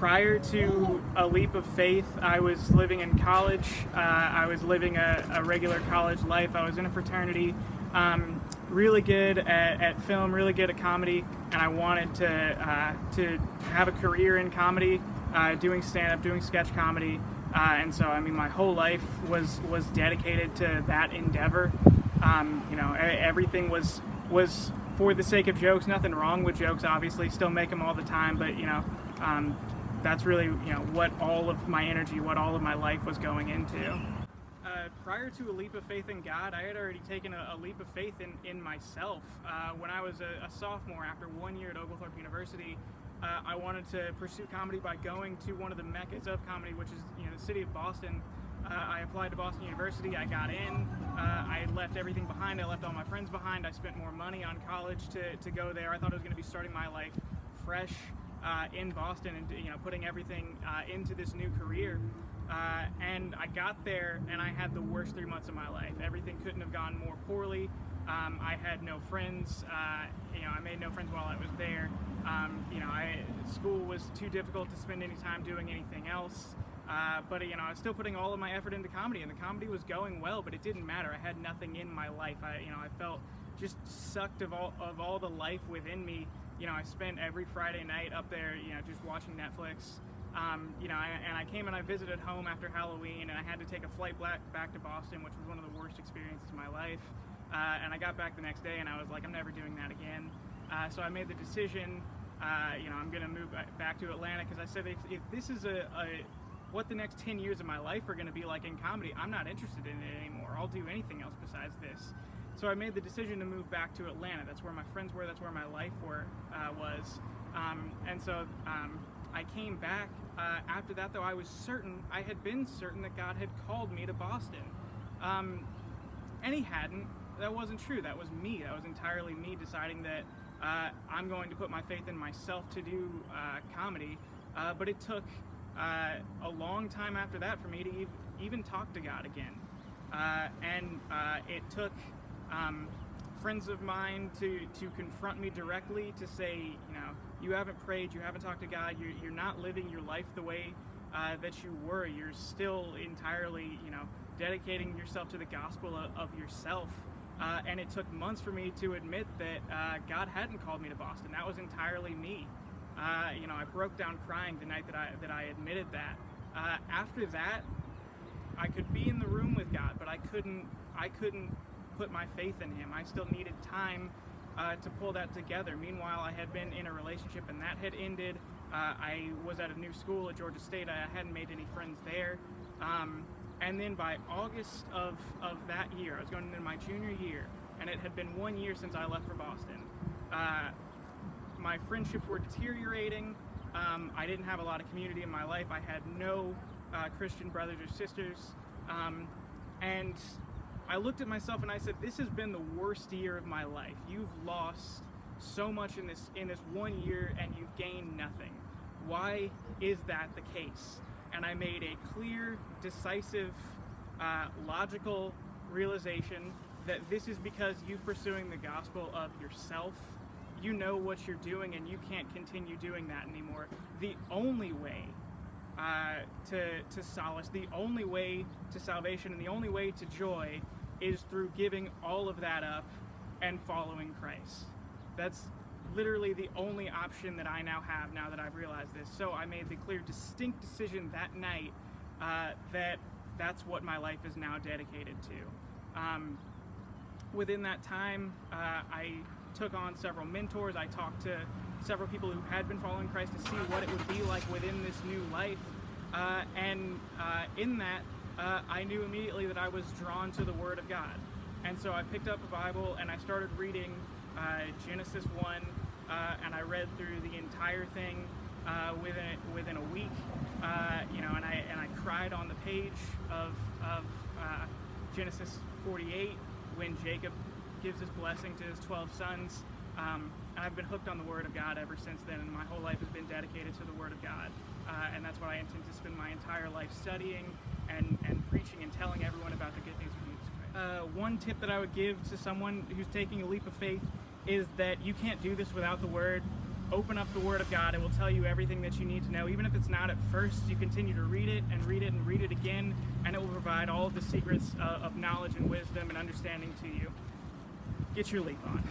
prior to A Leap of Faith, I was living in college. I was living a regular college life. I was in a fraternity, really good at film, really good at comedy, and I wanted to have a career in comedy, doing stand-up, doing sketch comedy, and so I mean my whole life was dedicated to that endeavor. Everything was for the sake of jokes. Nothing wrong with jokes, obviously. Still make them all the time, but that's really what all of my energy, what all of my life was going into. Prior to A Leap of Faith in God, I had already taken a leap of faith in myself. When I was a sophomore, after 1 year at Oglethorpe University, I wanted to pursue comedy by going to one of the meccas of comedy, which is the city of Boston. I applied to Boston University. I got in. I left everything behind. I left all my friends behind. I spent more money on college to go there. I thought I was going to be starting my life fresh in Boston and putting everything into this new career. And I got there and I had the worst 3 months of my life. Everything couldn't have gone more poorly. I had no friends. I made no friends while I was there. School was too difficult to spend any time doing anything else. But I was still putting all of my effort into comedy, and the comedy was going well, but it didn't matter. I had nothing in my life. I felt just sucked of all the life within me. I spent every Friday night up there, just watching Netflix. And I came and I visited home after Halloween, and I had to take a flight back to Boston, which was one of the worst experiences of my life. And I got back the next day, and I was like, I'm never doing that again. So I made the decision, I'm going to move back to Atlanta, because I said if this is what the next 10 years of my life are going to be like in comedy, I'm not interested in it anymore. I'll do anything else besides this. So I made the decision to move back to Atlanta. That's where my friends were. That's where my life was. And so I came back. After that, though, I had been certain that God had called me to Boston. And he hadn't. That wasn't true. That was me. That was entirely me deciding that I'm going to put my faith in myself to do comedy. But it took a long time after that for me to even talk to God again. And it took friends of mine to confront me directly, to say, you haven't prayed, you haven't talked to God, you're not living your life the way that you were. You're still entirely, dedicating yourself to the gospel of yourself. And it took months for me to admit that God hadn't called me to Boston. That was entirely me. I broke down crying the night that I admitted that. After that, I could be in the room with God, but I couldn't put my faith in him. I still needed time to pull that together. Meanwhile, I had been in a relationship and that had ended. I was at a new school at Georgia State. I hadn't made any friends there. And then by August of that year, I was going into my junior year, and it had been 1 year since I left for Boston. My friendships were deteriorating. I didn't have a lot of community in my life. I had no Christian brothers or sisters. And I looked at myself and I said, this has been the worst year of my life. You've lost so much in this 1 year and you've gained nothing. Why is that the case? And I made a clear, decisive, logical realization that this is because you're pursuing the gospel of yourself. You know what you're doing and you can't continue doing that anymore. The only way to solace, the only way to salvation, and the only way to joy is through giving all of that up and following Christ. That's literally the only option that I now have, now that I've realized this. So I made the clear, distinct decision that night that that's what my life is now dedicated to. Within that time, I took on several mentors. I talked to several people who had been following Christ to see what it would be like within this new life. And in that, I knew immediately that I was drawn to the Word of God. And so I picked up a Bible and I started reading Genesis 1, and I read through the entire thing within a week. And I cried on the page of Genesis 48 when Jacob gives his blessing to his 12 sons. And I've been hooked on the Word of God ever since then, and my whole life has been dedicated to the Word of God. And that's what I intend to spend my entire life studying and preaching and telling everyone about the good news of Jesus Christ. One tip that I would give to someone who's taking a leap of faith is that you can't do this without the Word. Open up the Word of God. It will tell you everything that you need to know. Even if it's not at first, you continue to read it and read it and read it again, and it will provide all of the secrets of knowledge and wisdom and understanding to you. Get your leap on.